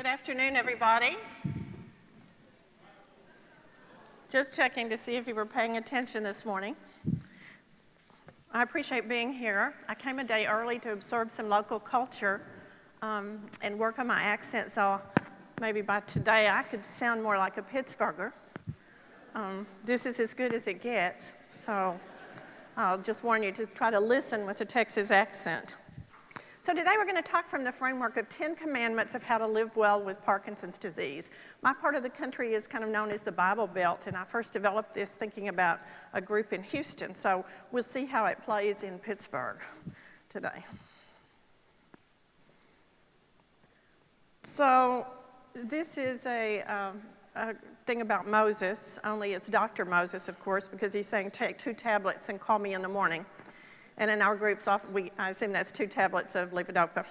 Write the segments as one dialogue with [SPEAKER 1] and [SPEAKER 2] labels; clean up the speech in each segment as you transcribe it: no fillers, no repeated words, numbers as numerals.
[SPEAKER 1] Good afternoon, everybody. Just checking to see if you were paying attention this morning. I appreciate being here. I came a day early to absorb some local culture and work on my accent, so maybe by today I could sound more like a Pittsburgher. This is as good as it gets, so I'll just warn you to try to listen with a Texas accent. So today we're going to talk from the framework of 10 commandments of how to live well with Parkinson's disease. My part of the country is kind of known as the Bible Belt, and I first developed this thinking about a group in Houston, so we'll see how it plays in Pittsburgh today. So this is a thing about Moses, only it's Dr. Moses, of course, because he's saying take 2 tablets and call me in the morning. And in our groups, often I assume that's 2 tablets of levodopa.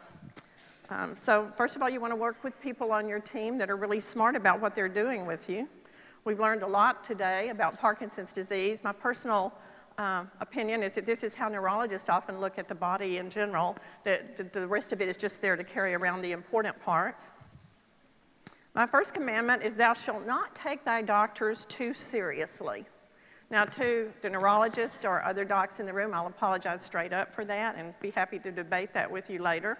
[SPEAKER 1] So first of all, you want to work with people on your team that are really smart about what they're doing with you. We've learned a lot today about Parkinson's disease. My personal opinion is that this is how neurologists often look at the body in general, that the rest of it is just there to carry around the important part. My first commandment is thou shalt not take thy doctors too seriously. Now, to the neurologist or other docs in the room, I'll apologize straight up for that and be happy to debate that with you later.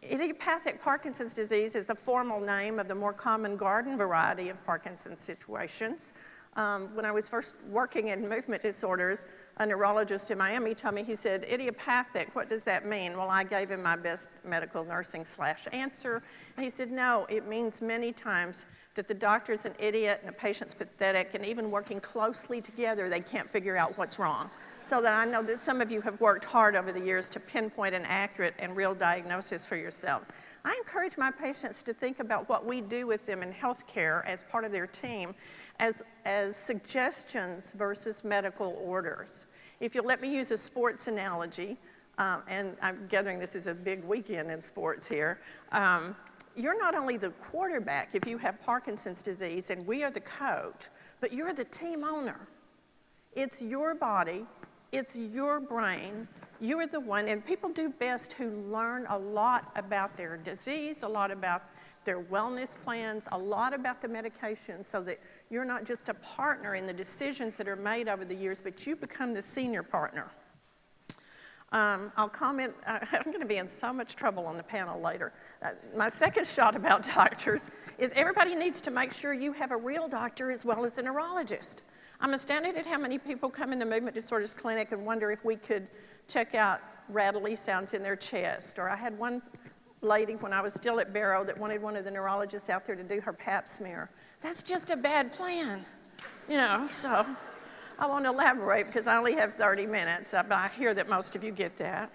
[SPEAKER 1] Idiopathic Parkinson's disease is the formal name of the more common garden variety of Parkinson's situations. When I was first working in movement disorders, a neurologist in Miami told me, he said, idiopathic, what does that mean? Well, I gave him my best medical nursing / answer, and he said, no, it means many times that the doctor's an idiot and the patient's pathetic, and even working closely together, they can't figure out what's wrong. So that I know that some of you have worked hard over the years to pinpoint an accurate and real diagnosis for yourselves. I encourage my patients to think about what we do with them in healthcare as part of their team as suggestions versus medical orders. If you'll let me use a sports analogy, and I'm gathering this is a big weekend in sports here, you're not only the quarterback if you have Parkinson's disease and we are the coach, but you're the team owner. It's your body, it's your brain, you are the one, and people do best who learn a lot about their disease, a lot about their wellness plans, a lot about the medication, so that you're not just a partner in the decisions that are made over the years, but you become the senior partner. I'll comment, I'm going to be in so much trouble on the panel later. My second shot about doctors is everybody needs to make sure you have a real doctor as well as a neurologist. I'm astounded at how many people come in the movement disorders clinic and wonder if we could check out rattly sounds in their chest. Or I had one lady when I was still at Barrow that wanted one of the neurologists out there to do her pap smear. That's just a bad plan, so I won't elaborate because I only have 30 minutes, but I hear that most of you get that.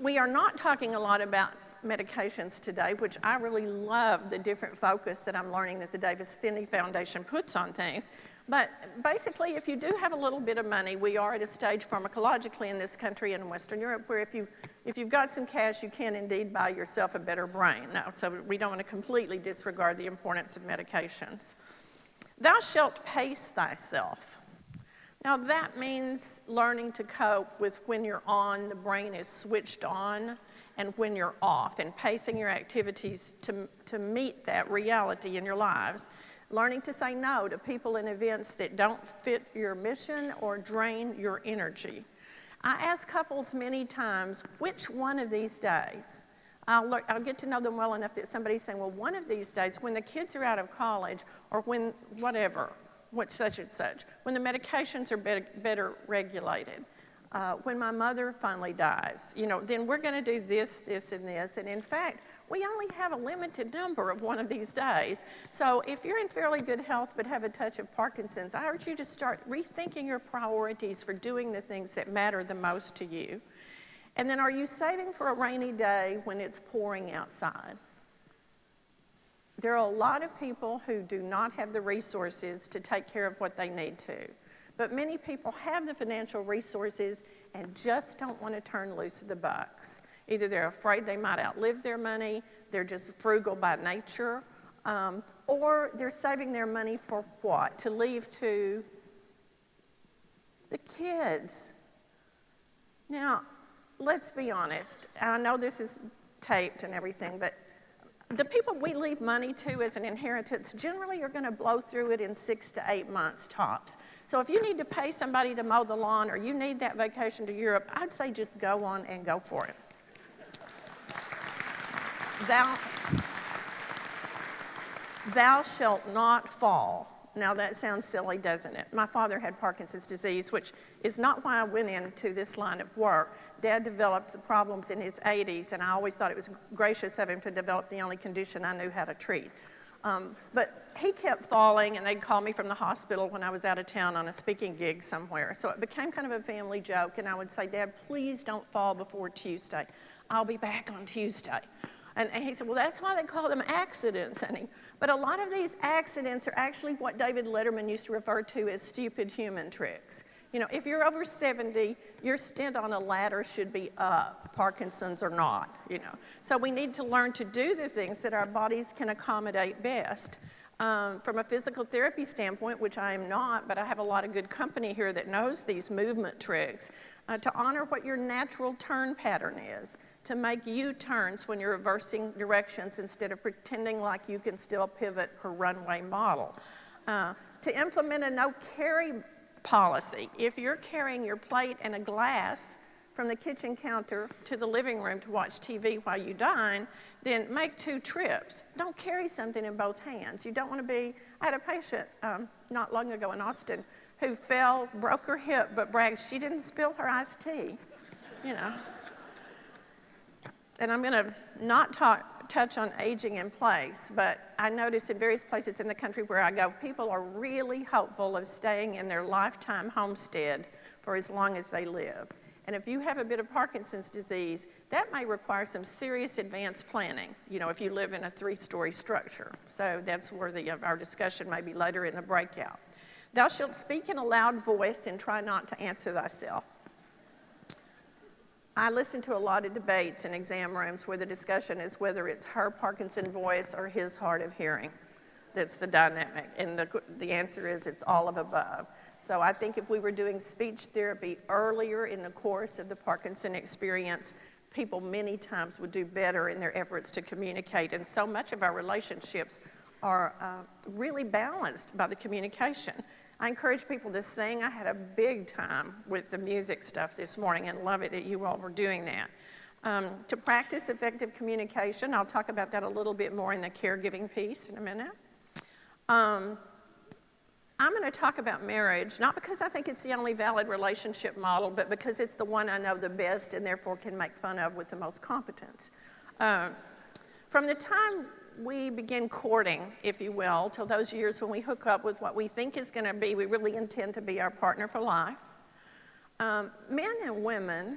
[SPEAKER 1] We are not talking a lot about medications today, which I really love the different focus that I'm learning that the Phinney Foundation puts on things. But basically, if you do have a little bit of money, we are at a stage pharmacologically in this country and in Western Europe where if you've got some cash, you can indeed buy yourself a better brain. Now, so we don't want to completely disregard the importance of medications. Thou shalt pace thyself. Now, that means learning to cope with when you're on, the brain is switched on, and when you're off, and pacing your activities to meet that reality in your lives. Learning to say no to people and events that don't fit your mission or drain your energy. I ask couples many times, which one of these days, I'll get to know them well enough that somebody's saying, well, one of these days, when the kids are out of college, or when whatever, such and such, when the medications are better regulated, when my mother finally dies, then we're going to do this, this, and this. And in fact, we only have a limited number of one of these days. So if you're in fairly good health but have a touch of Parkinson's, I urge you to start rethinking your priorities for doing the things that matter the most to you. And then are you saving for a rainy day when it's pouring outside? There are a lot of people who do not have the resources to take care of what they need to. But many people have the financial resources and just don't want to turn loose the bucks. Either they're afraid they might outlive their money, they're just frugal by nature, or they're saving their money for what? To leave to the kids. Now, let's be honest. I know this is taped and everything, but the people we leave money to as an inheritance generally are going to blow through it in 6 to 8 months tops. So if you need to pay somebody to mow the lawn or you need that vacation to Europe, I'd say just go on and go for it. Thou shalt not fall. Now that sounds silly, doesn't it? My father had Parkinson's disease, which is not why I went into this line of work. Dad developed problems in his 80s, and I always thought it was gracious of him to develop the only condition I knew how to treat. But he kept falling, and they'd call me from the hospital when I was out of town on a speaking gig somewhere. So it became kind of a family joke, and I would say, Dad, please don't fall before Tuesday. I'll be back on Tuesday. And he said, well, that's why they call them accidents, honey. But a lot of these accidents are actually what David Letterman used to refer to as stupid human tricks. You know, if you're over 70, your stint on a ladder should be up, Parkinson's or not, you know. So we need to learn to do the things that our bodies can accommodate best. From a physical therapy standpoint, which I am not, but I have a lot of good company here that knows these movement tricks, to honor what your natural turn pattern is, to make U-turns when you're reversing directions instead of pretending like you can still pivot per runway model. To implement a no-carry policy. If you're carrying your plate and a glass from the kitchen counter to the living room to watch TV while you dine, then make 2 trips. Don't carry something in both hands. You don't want to be, I had a patient not long ago in Austin who fell, broke her hip, but bragged she didn't spill her iced tea, you know. And I'm going to not touch on aging in place, but I notice in various places in the country where I go, people are really hopeful of staying in their lifetime homestead for as long as they live. And if you have a bit of Parkinson's disease, that may require some serious advanced planning, you know, if you live in a 3-story structure. So that's worthy of our discussion maybe later in the breakout. Thou shalt speak in a loud voice and try not to answer thyself. I listen to a lot of debates in exam rooms where the discussion is whether it's her Parkinson voice or his hard of hearing. That's the dynamic. And the answer is it's all of above. So I think if we were doing speech therapy earlier in the course of the Parkinson experience, people many times would do better in their efforts to communicate. And so much of our relationships are really balanced by the communication. I encourage people to sing. I had a big time with the music stuff this morning and love it that you all were doing that. To practice effective communication, I'll talk about that a little bit more in the caregiving piece in a minute. I'm going to talk about marriage, not because I think it's the only valid relationship model, but because it's the one I know the best and therefore can make fun of with the most competence. From the time we begin courting, if you will, till those years when we hook up with what we think is going to be, we really intend to be our partner for life. Men and women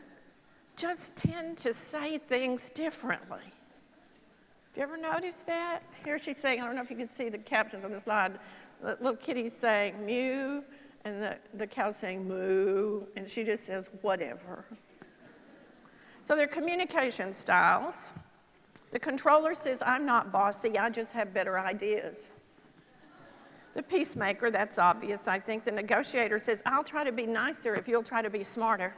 [SPEAKER 1] just tend to say things differently. Have you ever noticed that? Here she's saying, I don't know if you can see the captions on the slide, the little kitty's saying mew, and the cow's saying moo, and she just says whatever. So they're communication styles. The controller says, I'm not bossy, I just have better ideas. The peacemaker, that's obvious, I think. The negotiator says, I'll try to be nicer if you'll try to be smarter.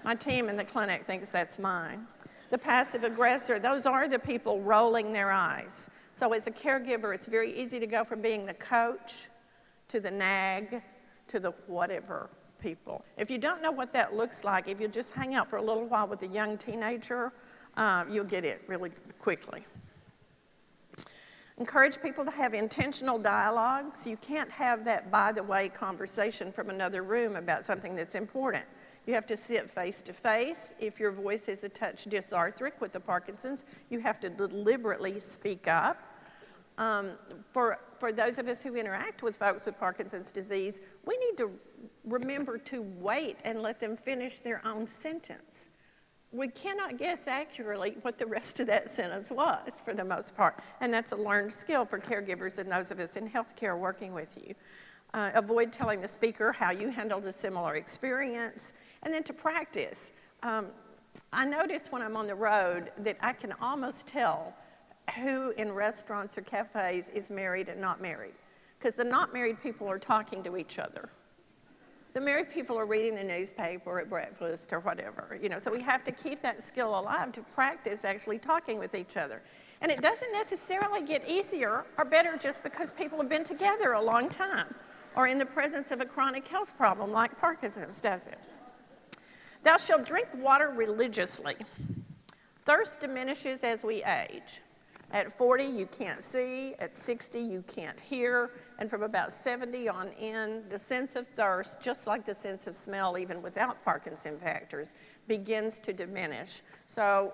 [SPEAKER 1] My team in the clinic thinks that's mine. The passive aggressor, those are the people rolling their eyes. So as a caregiver, it's very easy to go from being the coach to the nag to the whatever people. If you don't know what that looks like, if you just hang out for a little while with a young teenager, you'll get it really quickly. Encourage people to have intentional dialogues. You can't have that by-the-way conversation from another room about something that's important. You have to sit face to face. If your voice is a touch dysarthric with the Parkinson's, you have to deliberately speak up. For those of us who interact with folks with Parkinson's disease, we need to remember to wait and let them finish their own sentence. We cannot guess accurately what the rest of that sentence was for the most part, and that's a learned skill for caregivers and those of us in healthcare working with you. Avoid telling the speaker how you handled a similar experience, and then to practice. I notice when I'm on the road that I can almost tell who in restaurants or cafes is married and not married, because the not married people are talking to each other. The married people are reading the newspaper at breakfast or whatever, you know, so we have to keep that skill alive to practice actually talking with each other. And it doesn't necessarily get easier or better just because people have been together a long time or in the presence of a chronic health problem like Parkinson's, does it? Thou shalt drink water religiously. Thirst diminishes as we age. At 40, you can't see. At 60, you can't hear. And from about 70 on in, the sense of thirst, just like the sense of smell, even without Parkinson factors, begins to diminish. So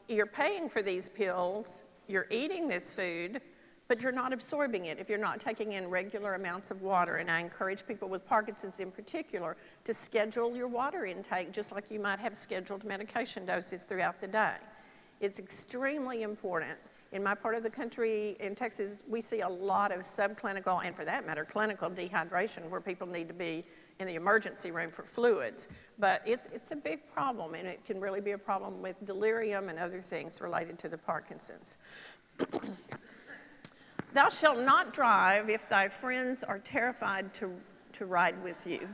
[SPEAKER 1] you're paying for these pills, you're eating this food, but you're not absorbing it if you're not taking in regular amounts of water. And I encourage people with Parkinson's in particular to schedule your water intake just like you might have scheduled medication doses throughout the day. It's extremely important. In my part of the country, in Texas, we see a lot of subclinical, and for that matter, clinical dehydration where people need to be in the emergency room for fluids. But it's a big problem, and it can really be a problem with delirium and other things related to the Parkinson's. Thou shalt not drive if thy friends are terrified to ride with you.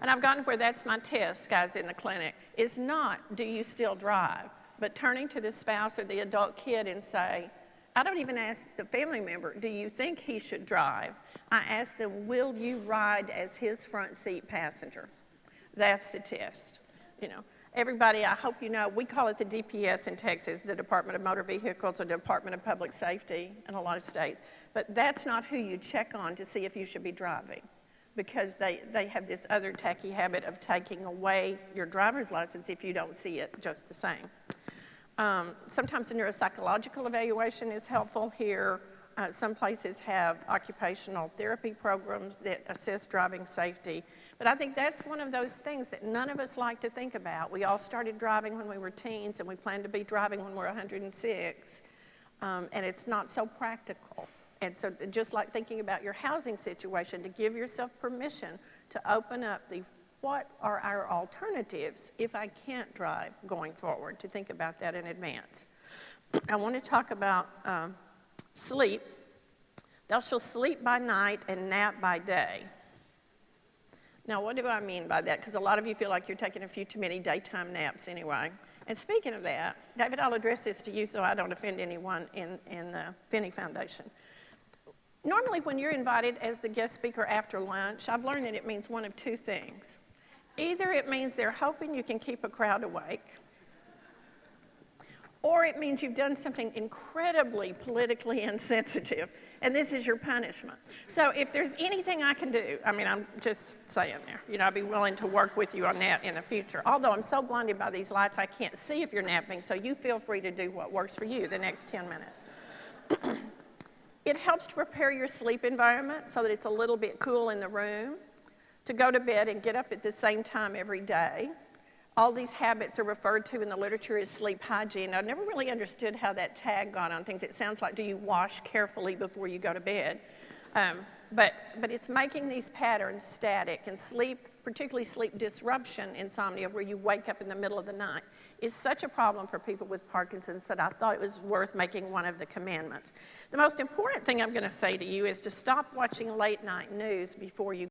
[SPEAKER 1] And I've gotten where that's my test, guys, in the clinic. It's not, do you still drive? But turning to the spouse or the adult kid and say, I don't even ask the family member, do you think he should drive? I ask them, will you ride as his front seat passenger? That's the test. You know, everybody, I hope you know, we call it the DPS in Texas, the Department of Motor Vehicles or Department of Public Safety in a lot of states. But that's not who you check on to see if you should be driving, because they have this other tacky habit of taking away your driver's license if you don't see it just the same. Sometimes the neuropsychological evaluation is helpful here. Some places have occupational therapy programs that assess driving safety. But I think that's one of those things that none of us like to think about. We all started driving when we were teens, and we plan to be driving when we're 106. And it's not so practical. And so just like thinking about your housing situation, to give yourself permission to open up what are our alternatives if I can't drive going forward, to think about that in advance. I want to talk about sleep. Thou shalt sleep by night and nap by day. Now, what do I mean by that? Because a lot of you feel like you're taking a few too many daytime naps anyway. And speaking of that, David, I'll address this to you so I don't offend anyone in the Phinney Foundation. Normally, when you're invited as the guest speaker after lunch, I've learned that it means one of two things. Either it means they're hoping you can keep a crowd awake, or it means you've done something incredibly politically insensitive, and this is your punishment. So if there's anything I can do, I mean, I'm just saying there, you know, I'd be willing to work with you on that in the future. Although I'm so blinded by these lights, I can't see if you're napping, so you feel free to do what works for you the next 10 minutes. It helps to prepare your sleep environment so that it's a little bit cool in the room, to go to bed and get up at the same time every day. All these habits are referred to in the literature as sleep hygiene. I never really understood how that tag got on things. It sounds like, do you wash carefully before you go to bed? But it's making these patterns static, and sleep, particularly sleep disruption, insomnia, where you wake up in the middle of the night, is such a problem for people with Parkinson's that I thought it was worth making one of the commandments. The most important thing I'm going to say to you is to stop watching late night news before you